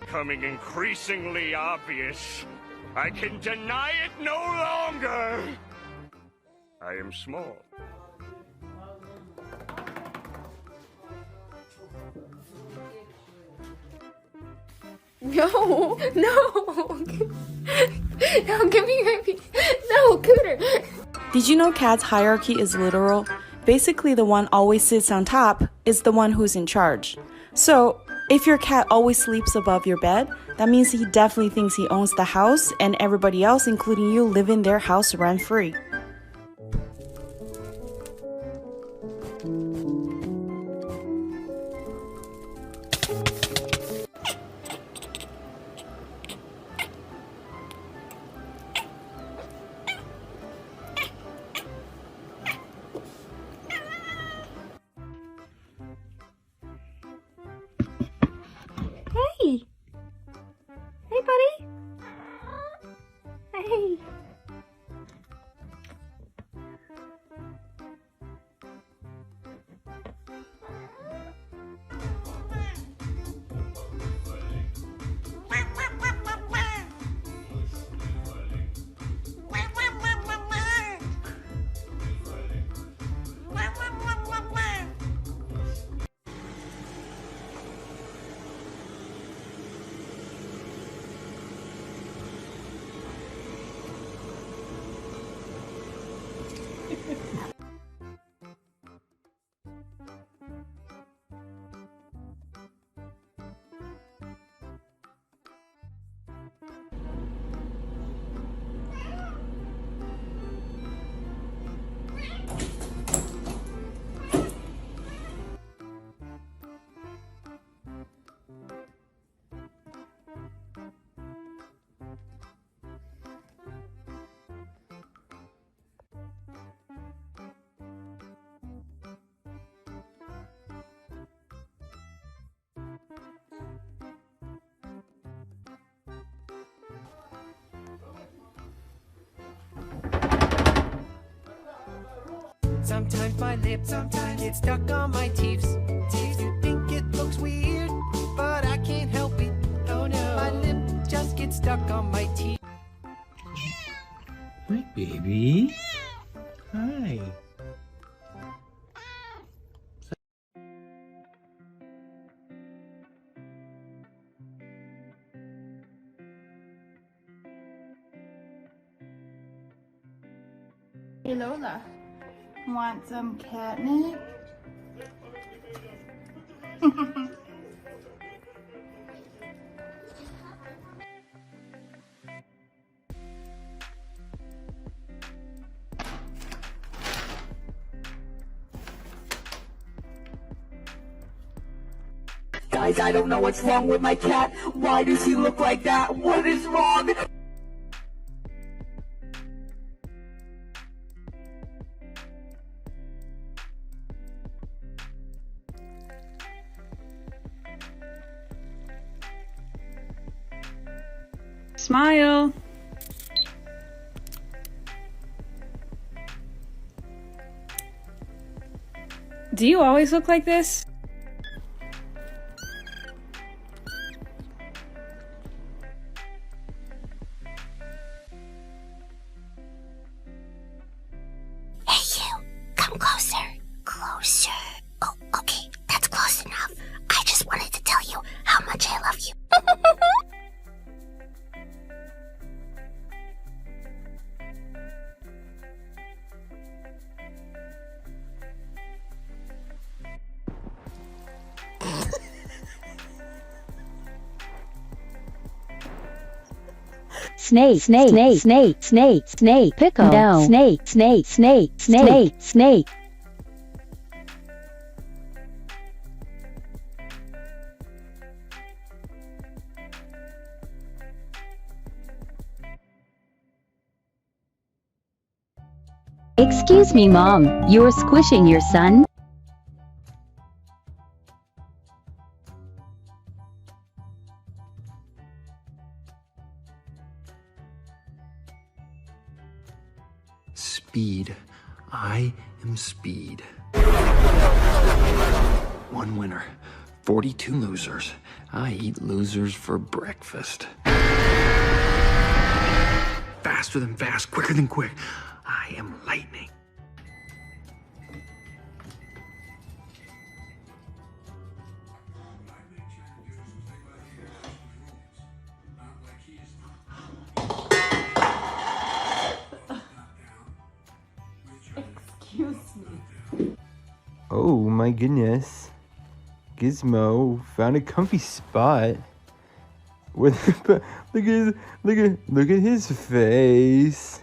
becoming increasingly obvious. I can deny it no longer. I am small. No, no. No, give me my piece. No, Cooter. Did you know cats' hierarchy is literal? Basically, the one always sits on top is the one who's in charge. So, if your cat always sleeps above your bed, that means he definitely thinks he owns the house and everybody else, including you, live in their house rent-free. Hey. Hey, buddy. Hey. Sometimes my lips get stuck on my teeth. You think it looks weird, but I can't help it. Oh no, my lip just gets stuck on my teeth. Hi, baby. Hi. Hey, Lola. Want some catnip? Guys, I don't know what's wrong with my cat. Why does he look like that? What is wrong? Smile. Do you always look like this? Hey you, come closer, closer. Oh, okay, that's close enough. I just wanted to tell you how much I love you. Snake, snake, snake, snake, snake, snake, pickle, no, snake, snake, snake, snake, snake. Excuse me, Mom, you're squishing your son? Speed. I am speed. One winner. 42 losers. I eat losers for breakfast. Faster than fast, quicker than quick. I am lightning. Excuse me. Oh my goodness. Gizmo found a comfy spot. Look at his face. His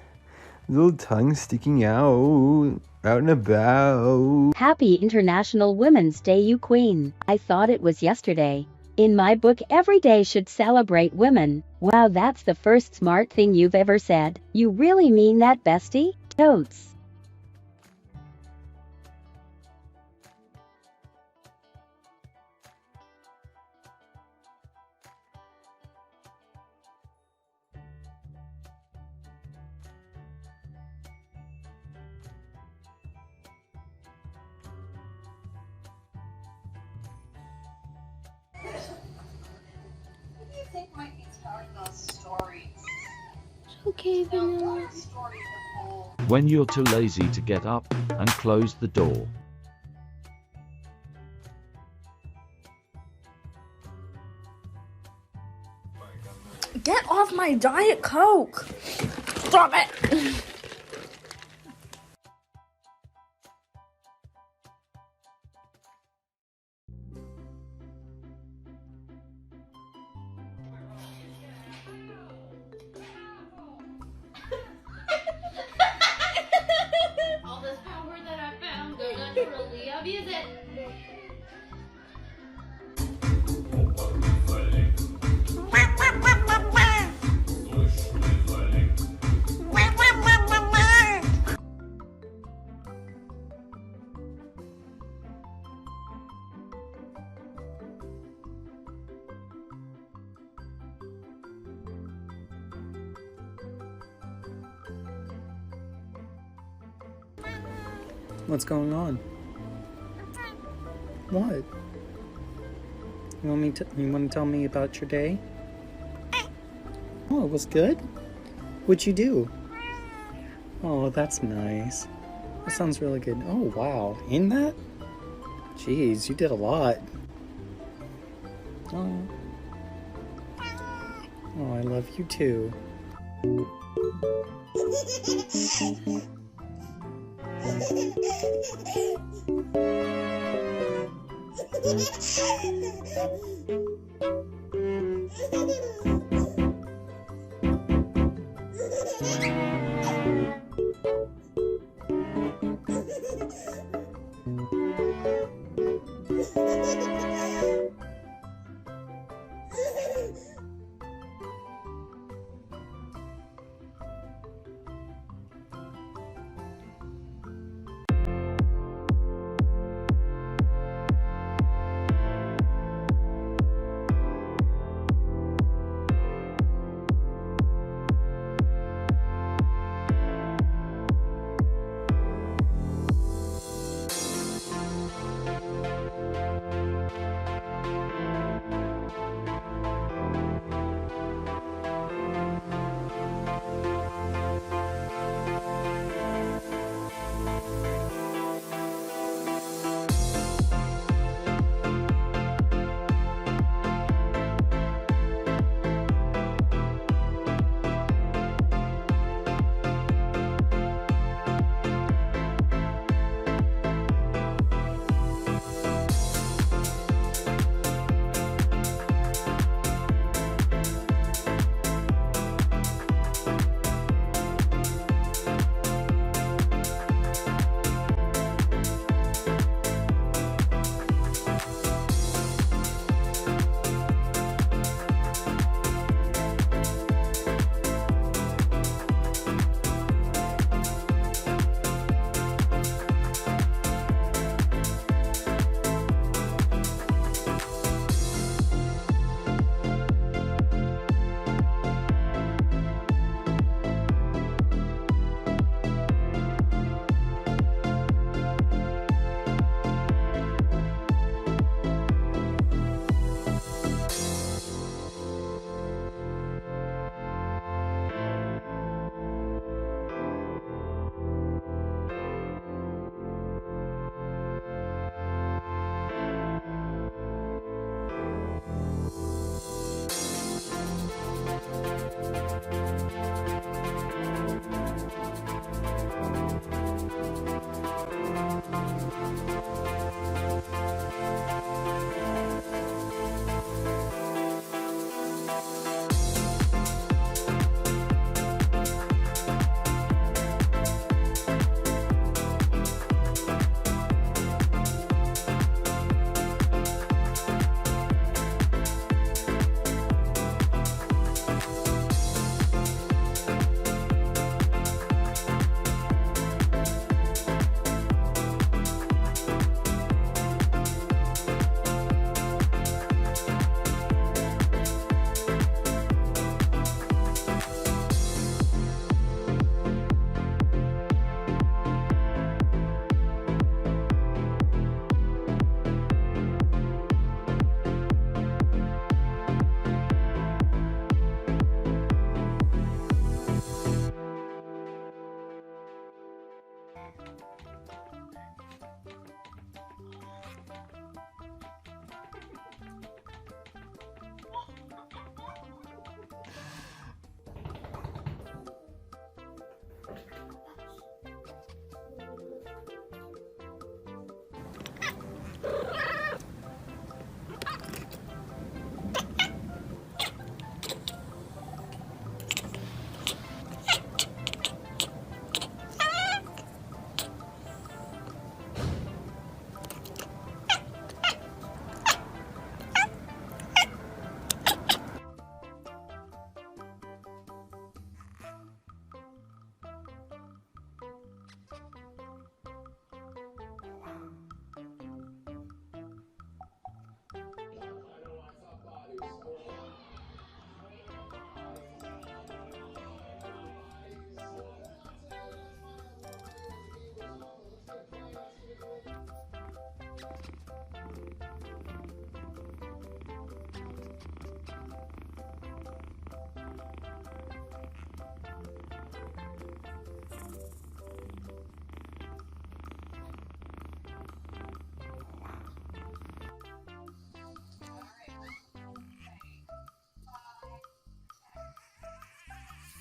little tongue sticking out and about. Happy International Women's Day, you queen. I thought it was yesterday. In my book, every day should celebrate women. Wow, that's the first smart thing you've ever said. You really mean that, bestie? Totes. Okay, Vanilla. When you're too lazy to get up and close the door. Get off my Diet Coke! Stop it! All this power that I found goes naturally. Abuse it. What's going on? What? You want to tell me about your day? Oh, it was good? What'd you do? Oh, that's nice. That sounds really good. Oh, wow. In that? Jeez, you did a lot. Oh. Oh, I love you too.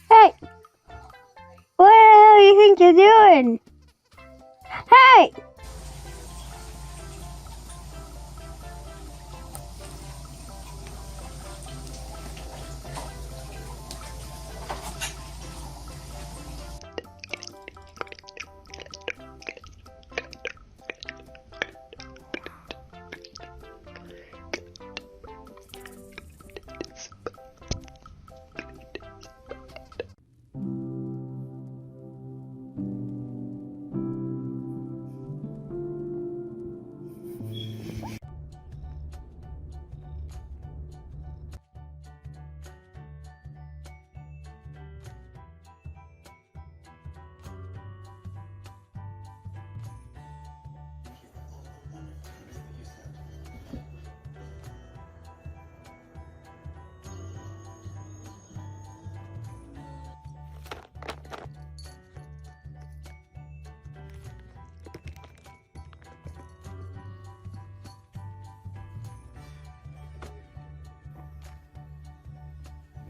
Hey! What the hell do you think you're doing? Hey!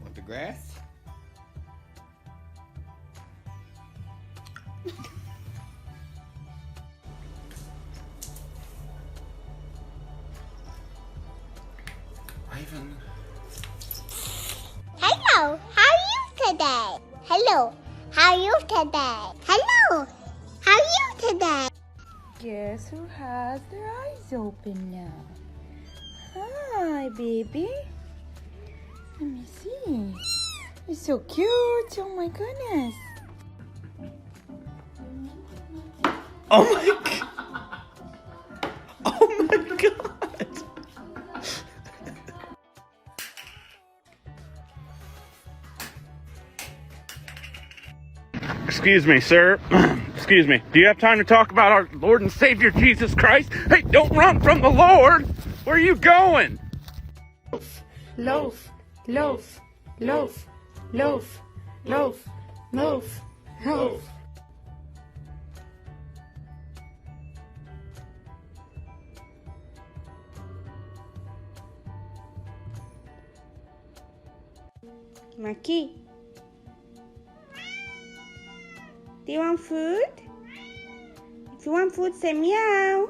Want the grass? Ivan. Hello, how are you today? Hello, how are you today? Hello, how are you today? Guess who has their eyes open now? Hi, baby. Let me see. You're so cute. Oh my goodness. Oh my god! Oh my god! Excuse me, sir. Excuse me. Do you have time to talk about our Lord and Savior Jesus Christ? Hey, don't run from the Lord! Where are you going? Loaf, loaf, loaf, loaf, loaf, loaf, loaf. Marky, do you want food? If you want food, say meow.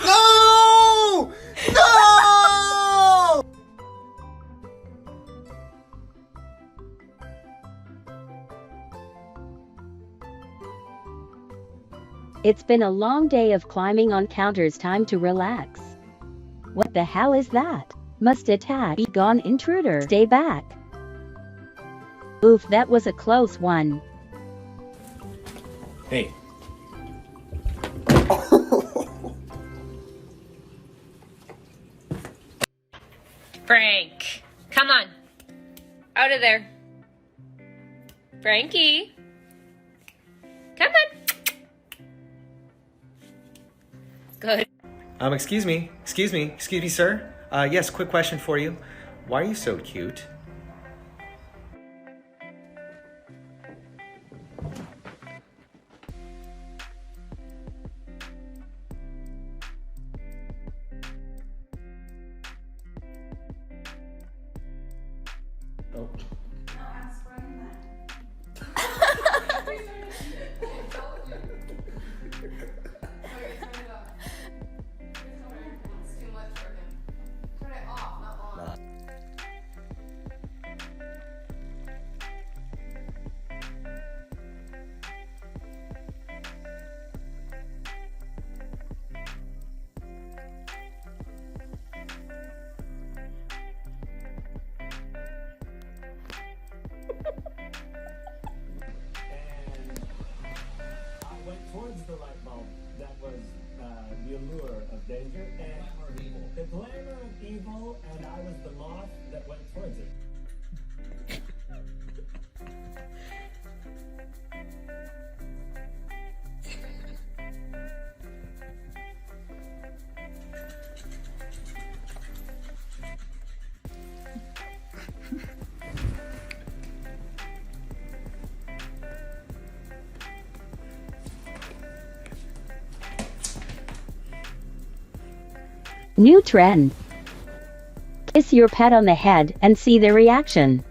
No! No! It's been a long day of climbing on counters. Time to relax. What the hell is that? Must attack. Be gone, intruder. Stay back. Oof, that was a close one. Hey. Frank, come on. Out of there. Frankie. Come on. Good. Excuse me, sir. Yes, quick question for you. Why are you so cute? Oh. Towards the light bulb that was the allure of danger and the glamour of evil, and I was the moth that went towards it. New trend. Kiss your pet on the head and see the reaction.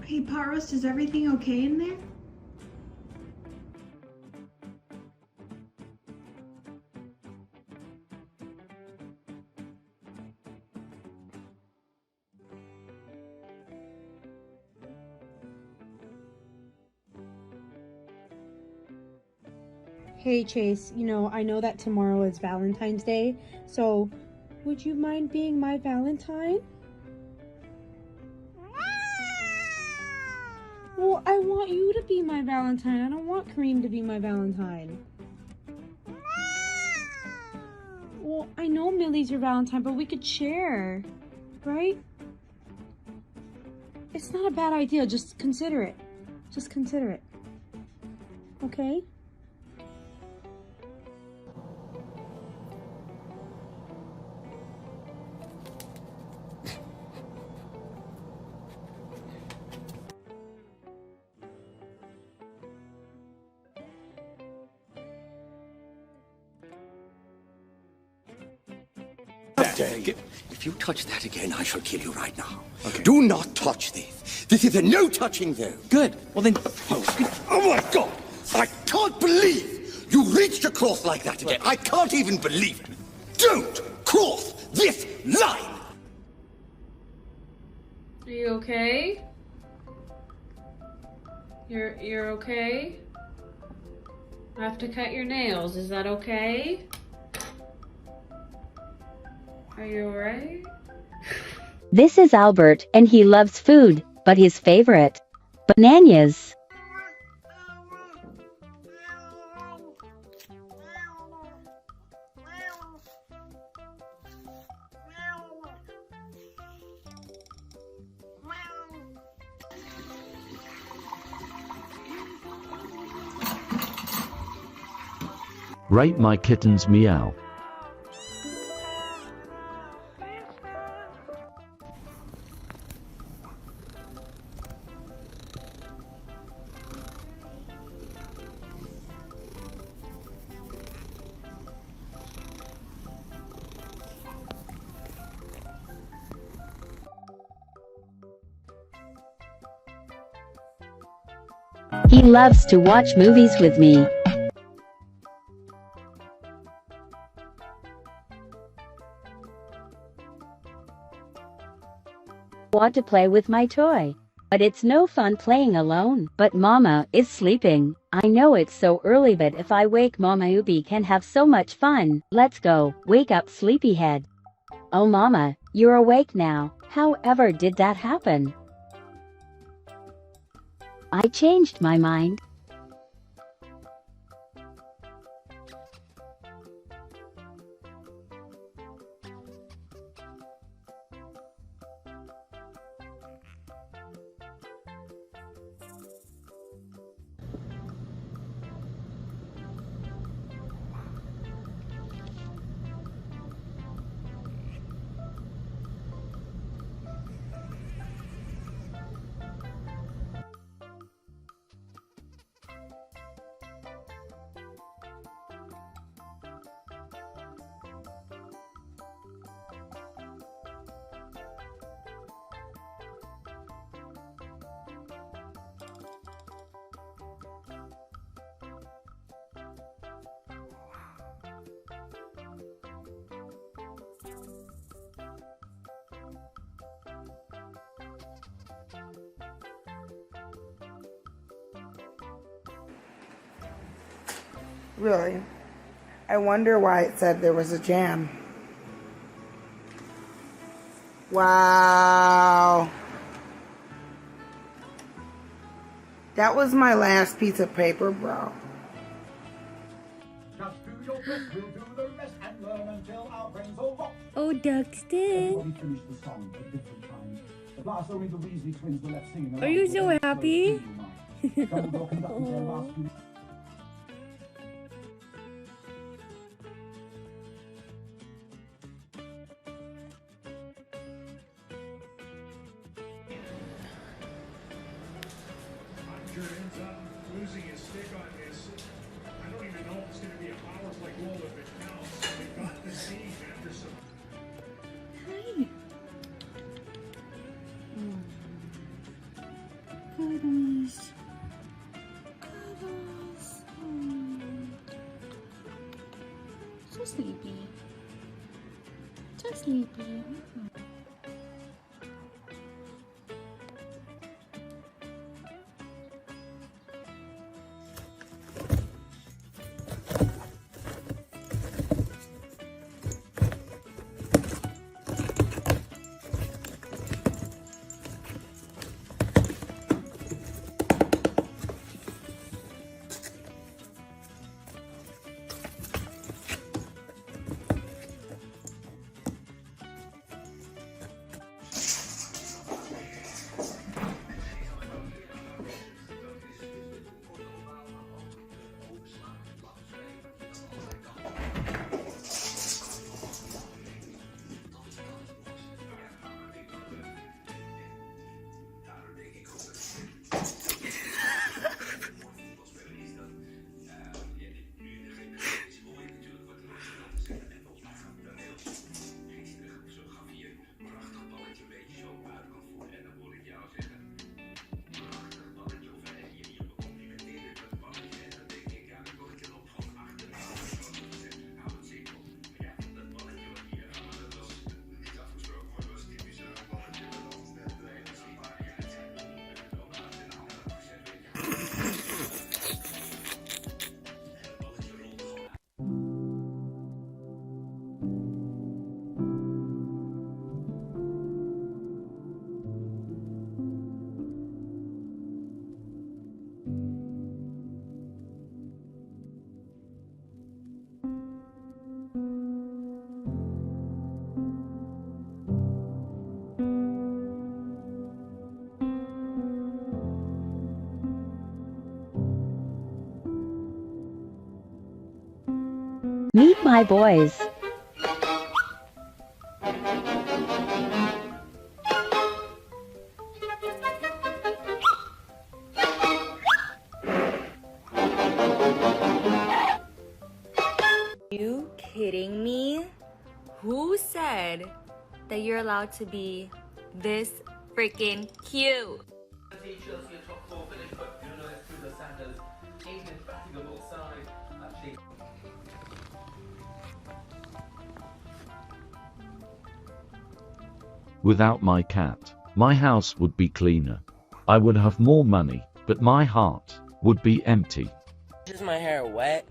Hey, Pot Roast, is everything okay in there? Hey, Chase, I know that tomorrow is Valentine's Day, so would you mind being my Valentine? Well, I want you my Valentine. I don't want Kareem to be my Valentine. Well, I know Millie's your Valentine, but we could share, right? It's not a bad idea. Just consider it. Just consider it. Okay? If you touch that again, I shall kill you right now. Okay. Do not touch this. This is a no touching zone. Good. Well then. Oh my God! I can't believe you reached across like that again. I can't even believe it. Don't cross this line. Are you okay? You're okay? I have to cut your nails. Is that okay? Are you alright? This is Albert, and he loves food, but his favorite, bananas. Rate my kittens meow. He loves to watch movies with me. Want to play with my toy, but it's no fun playing alone. But Mama is sleeping. I know it's so early, but if I wake Mama, Ubi can have so much fun. Let's go. Wake up, sleepyhead. Oh Mama, you're awake now. However did that happen? I changed my mind. Really? I wonder why it said there was a jam. Wow. That was my last piece of paper, bro. Oh, Duxton. Are you so happy? Sure ends up losing his stick on this. I don't even know if it's going to be a power play goal if it counts. They got the siege after some. Hi. Cuddles. Cuddles. So sleepy. So sleepy. Meet my boys. You kidding me? Who said that you're allowed to be this freaking cute? Without my cat, my house would be cleaner. I would have more money, but my heart would be empty. Is my hair wet?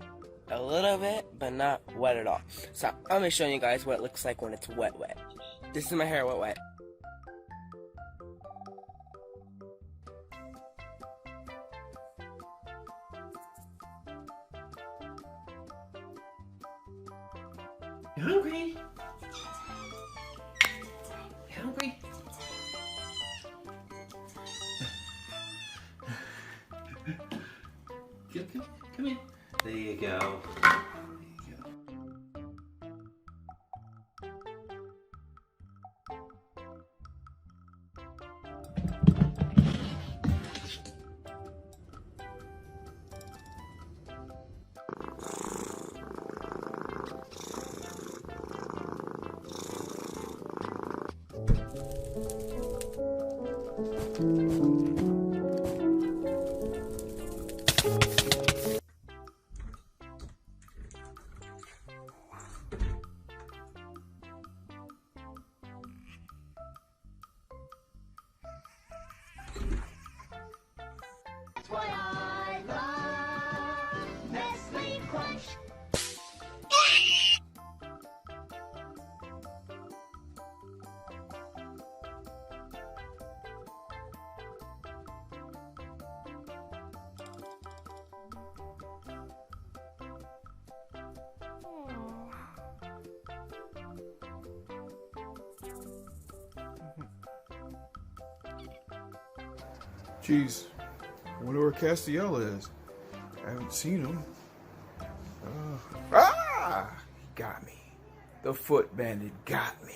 A little bit, but not wet at all. So I'm gonna show you guys what it looks like when it's wet. This is my hair wet. You hungry? You hungry? Come in. There you go. What I love, Nestle Crunch. Jeez, I wonder where Castiel is. I haven't seen him. Got me. The foot bandit got me.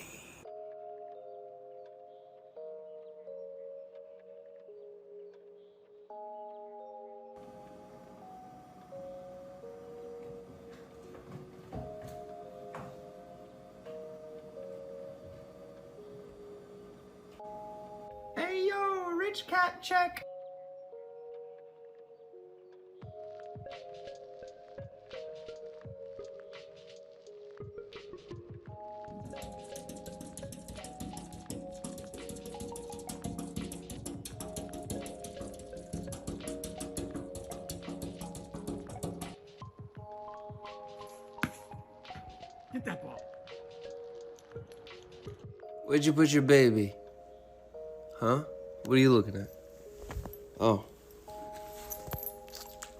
Hey yo, rich cat check. Get that ball. Where'd you put your baby? Huh? What are you looking at? Oh.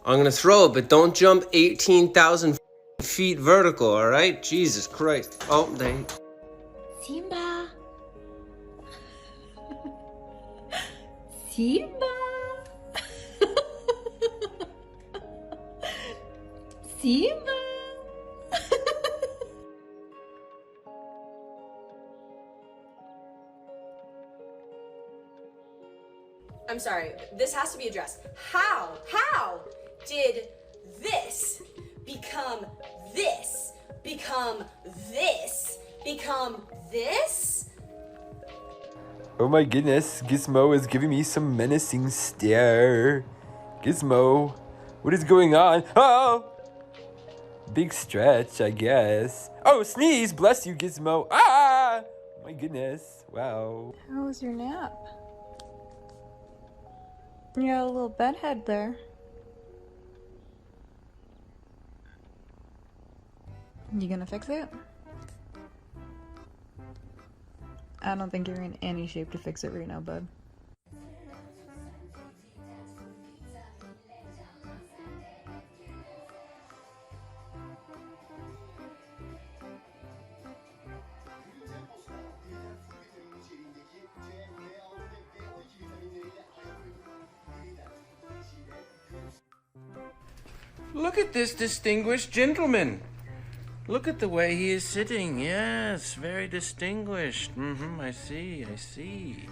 I'm gonna throw it, but don't jump 18,000 feet vertical, alright? Jesus Christ. Oh, dang. Simba. Simba. Simba. I'm sorry, this has to be addressed. How did this become this? Become this? Become this? Oh my goodness, Gizmo is giving me some menacing stare. Gizmo, what is going on? Oh! Big stretch, I guess. Oh, sneeze! Bless you, Gizmo. Ah! Oh my goodness, wow. How was your nap? You got a little bedhead there. You gonna fix it? I don't think you're in any shape to fix it right now, bud. Look at this distinguished gentleman. Look at the way he is sitting. Yes, very distinguished. I see, I see.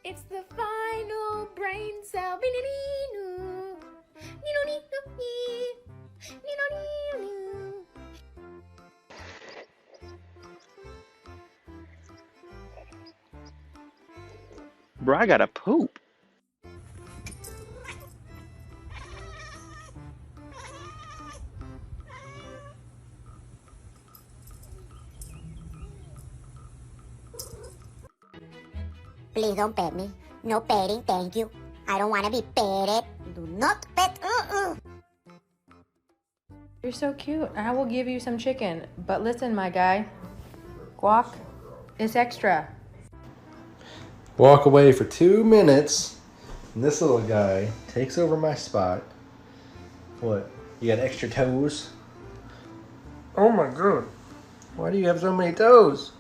It's the final brain cell. Bro, I gotta poop. Please don't pet me. No petting, thank you. I don't want to be petted. Do not pet. You're so cute. I will give you some chicken. But listen, my guy. Guac is extra. Walk away for 2 minutes, and this little guy takes over my spot. What? You got extra toes? Oh my god. Why do you have so many toes?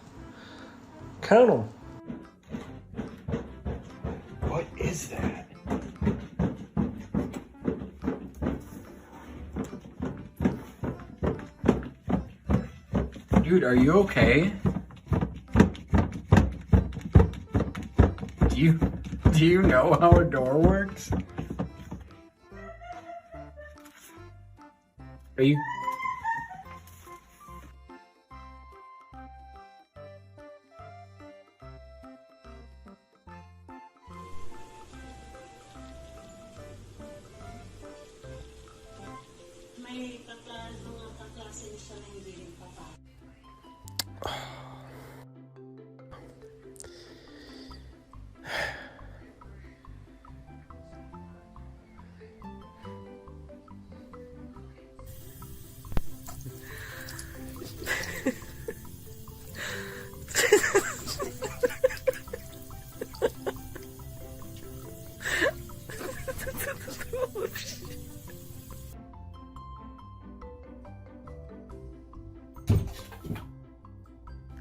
Count them. What is that? Dude, are you okay? Do you know how a door works? Are you...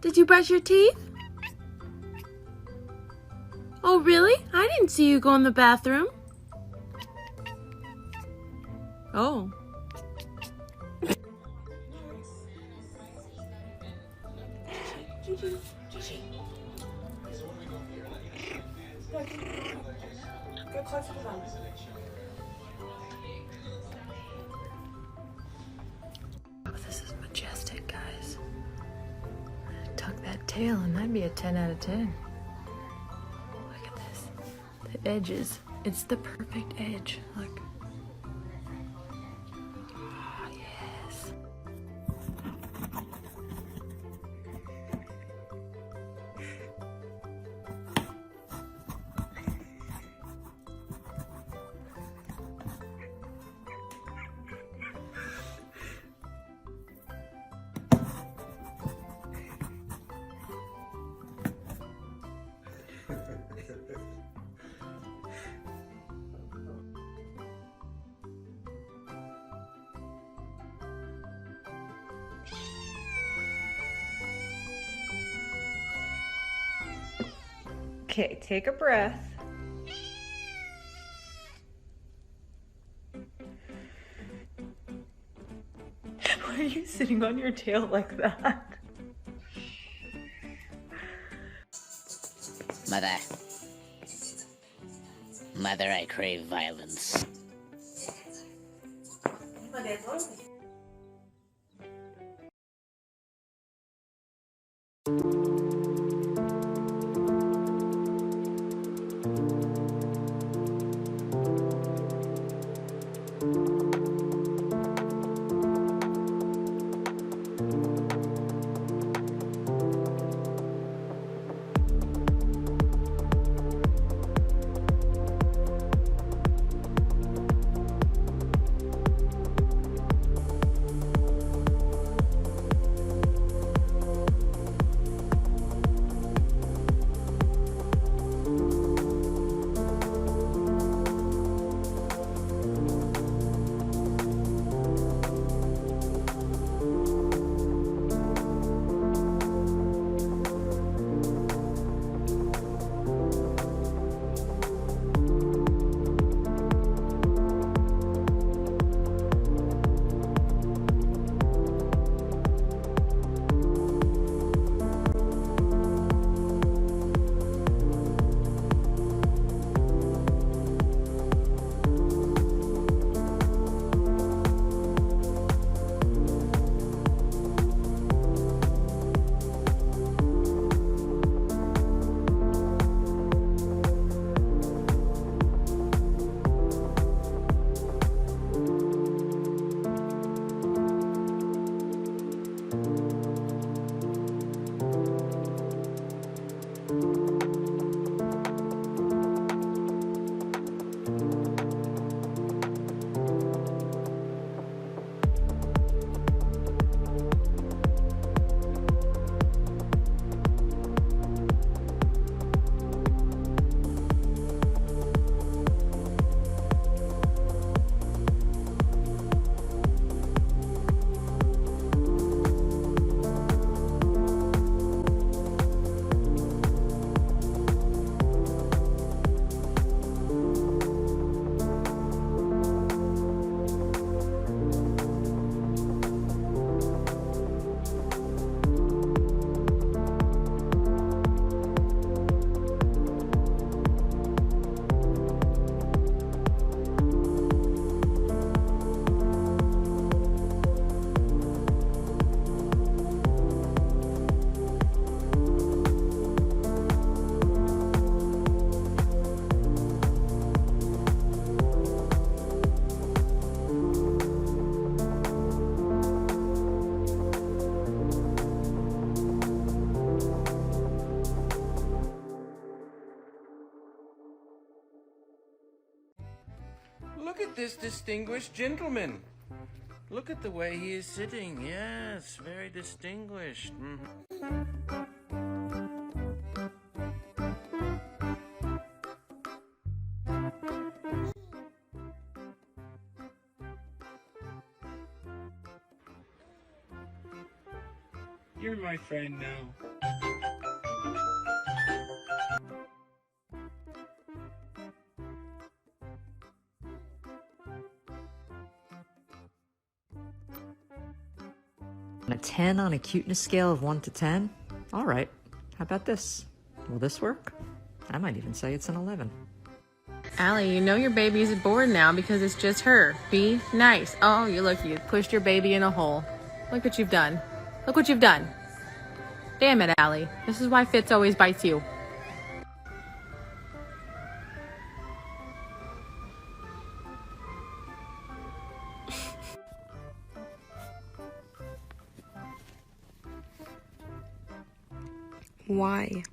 Did you brush your teeth? Oh, really? I didn't see you go in the bathroom. Oh. Oh, this is majestic, guys. Tuck that tail and that'd be a 10 out of 10. Look at this. The edges. It's the perfect edge. Look. Oh, yes. Okay, take a breath. Why are you sitting on your tail like that? Mother. Mother, I crave violence. Look at this distinguished gentleman. Look at the way he is sitting. Yes, very distinguished. You're my friend now. A 10 on a cuteness scale of 1 to 10? All right. How about this? Will this work? I might even say it's an 11. Allie, you know your baby's bored now because it's just her. Be nice. Oh, you pushed your baby in a hole. Look what you've done. Look what you've done. Damn it, Allie. This is why Fitz always bites you. Why?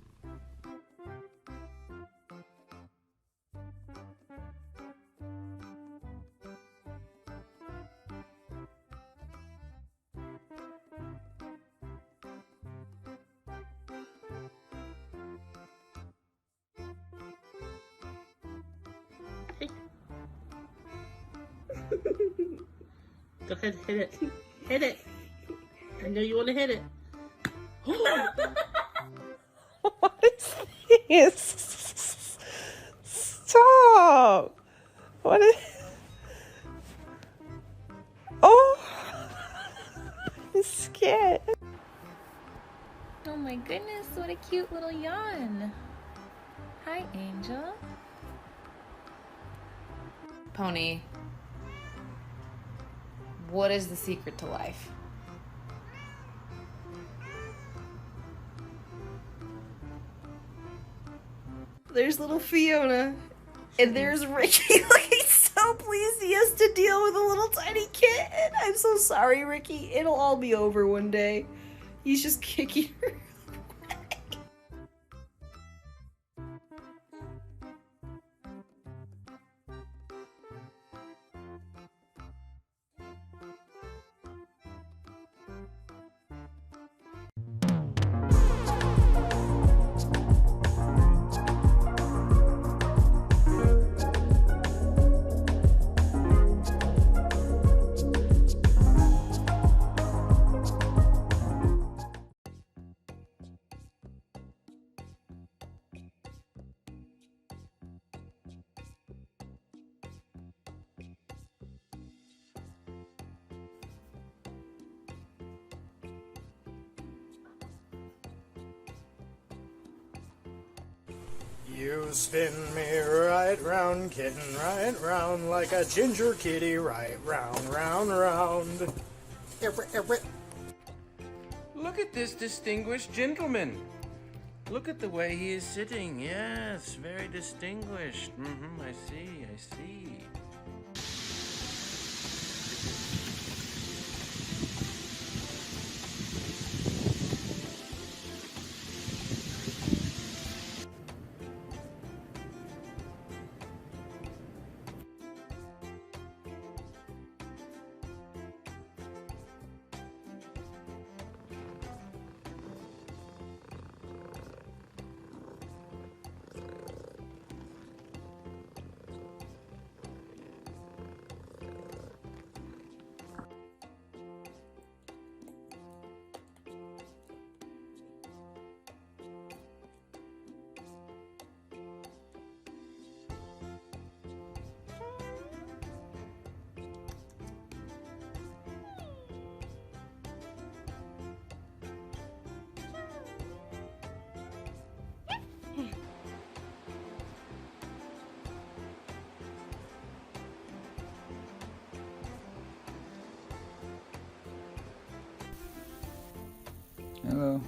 Go ahead, hit it. Hit it. I know you want to hit it. What is this? Stop. What is... Oh. I'm scared. Oh my goodness, what a cute little yawn. Hi, Angel. Pony, what is the secret to life? There's little Fiona. And there's Ricky. Like, he's so pleased he has to deal with a little tiny kid. I'm so sorry, Ricky. It'll all be over one day. He's just kicking her. You spin me right round, kitten, right round, like a ginger kitty, right round, round, round. Look at this distinguished gentleman. Look at the way he is sitting. Yes, very distinguished. I see, I see. Hello.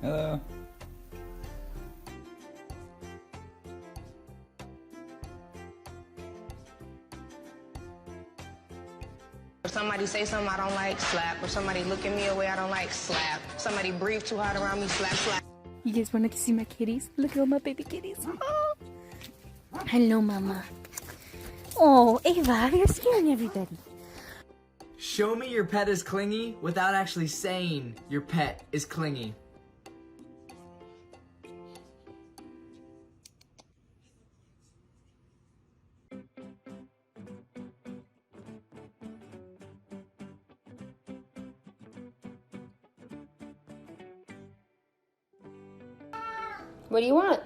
Hello. If somebody say something I don't like, slap. If somebody look at me a way I don't like, slap. If somebody breathe too hard around me, slap, slap. You guys want to see my kitties? Look at all my baby kitties. Oh. Hello, Mama. Oh, Ava, you're scaring everybody. Show me your pet is clingy without actually saying your pet is clingy. What do you want?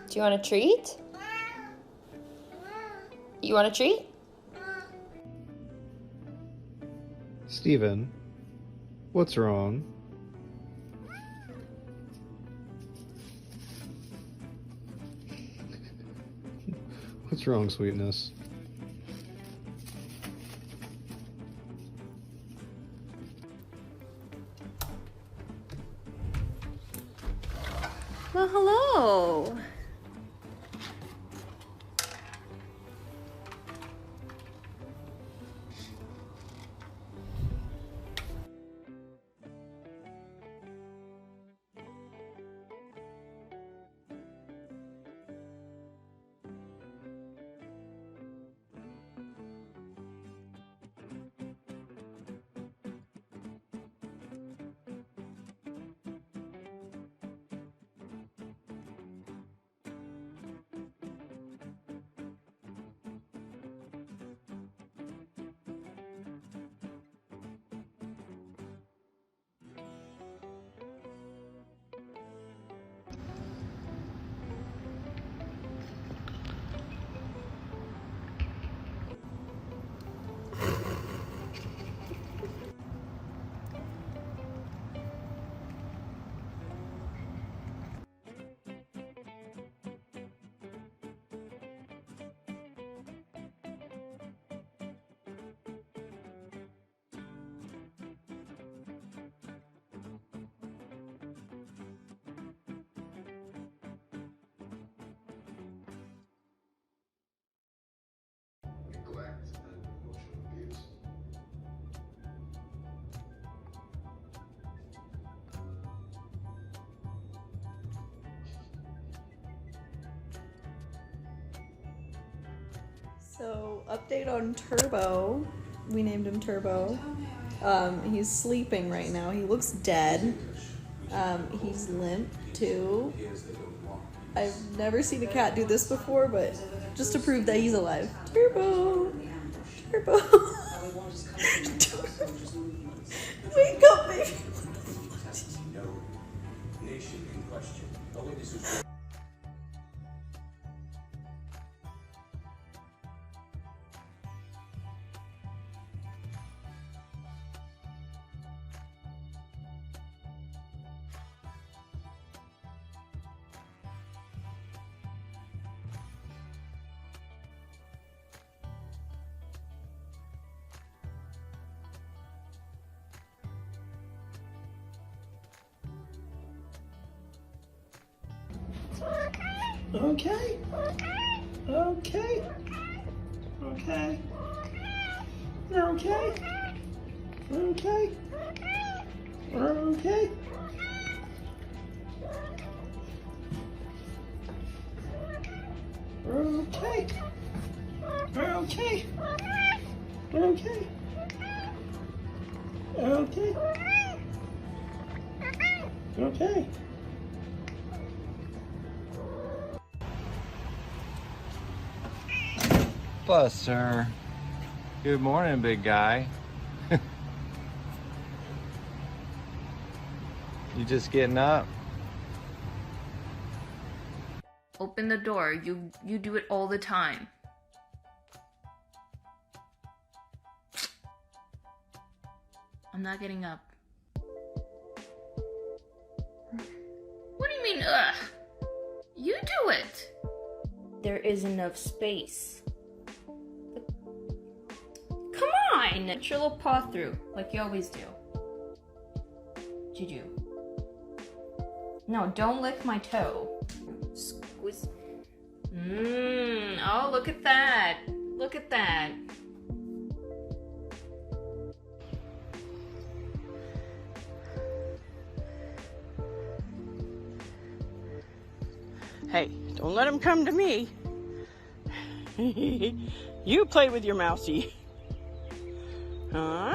Do you want a treat? You want a treat? Steven, what's wrong? What's wrong, sweetness? Well, hello. So, update on Turbo. We named him Turbo. He's sleeping right now. He looks dead. He's limp too. I've never seen a cat do this before, but just to prove that he's alive. Turbo! Turbo! Wake up, baby! Nation in question. Okay. Okay. Okay. Okay. Okay. Okay. Okay. Okay. Okay. Okay. Okay. Plus, sir. Good morning, big guy. You just getting up? Open the door. You do it all the time. I'm not getting up. What do you mean, ugh? You do it. There is enough space. Come on! Get your little paw through, like you always do. Juju. No, don't lick my toe. Squeeze. Oh, look at that. Look at that. Hey, don't let him come to me. You play with your mousey. Huh?